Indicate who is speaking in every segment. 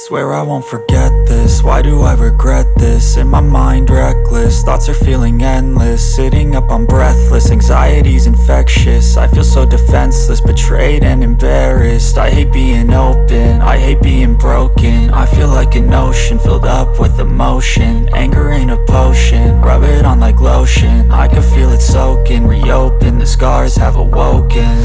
Speaker 1: Swear I won't forget this, why do I regret this? In my mind reckless, thoughts are feeling endless. Sitting up I'm breathless, anxiety's infectious. I feel so defenseless, betrayed and embarrassed. I hate being open, I hate being broken. I feel like an ocean filled up with emotion. Anger ain't a potion, rub it on like lotion. I can feel it soaking, reopen, the scars have awoken.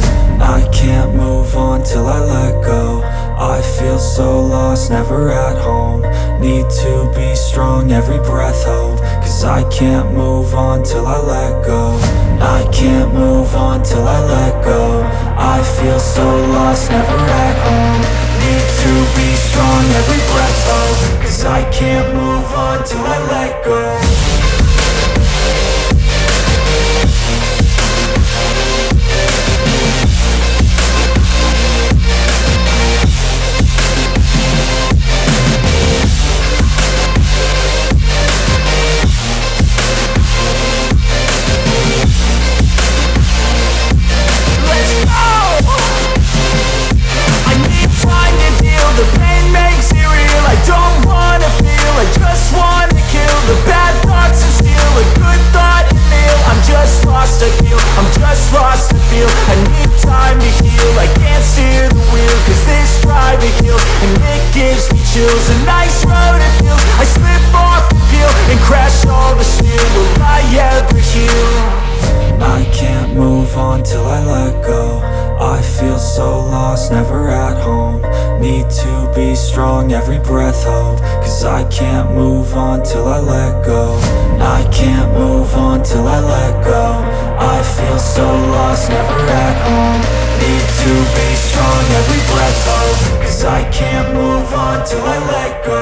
Speaker 1: I can't move on till I let go. I feel so lost, never at home. Need to be strong, every breath hope. Cause I can't move on till I let go. I can't move on till I let go. I feel so lost, never at home. Need to be strong, every breath hope. Cause I can't move on till I let go.
Speaker 2: The pain makes it real, I don't wanna feel, I just wanna kill the bad thoughts and steal a good thought and feel. I'm just lost, I feel, I'm just lost, I feel. I need time to heal, I can't steer the wheel. Cause this drive it kills, and it gives me chills. A nice road it feels, I slip off the peel and crash all the steel. Will I ever heal?
Speaker 1: I can't move on till I let go. I feel so lost, never at home. Need to be strong, every breath hope. Cause I can't move on till I let go. I can't move on till I let go. I feel so lost, never at home. Need to be strong, every breath hope. Cause I can't move on till I let go.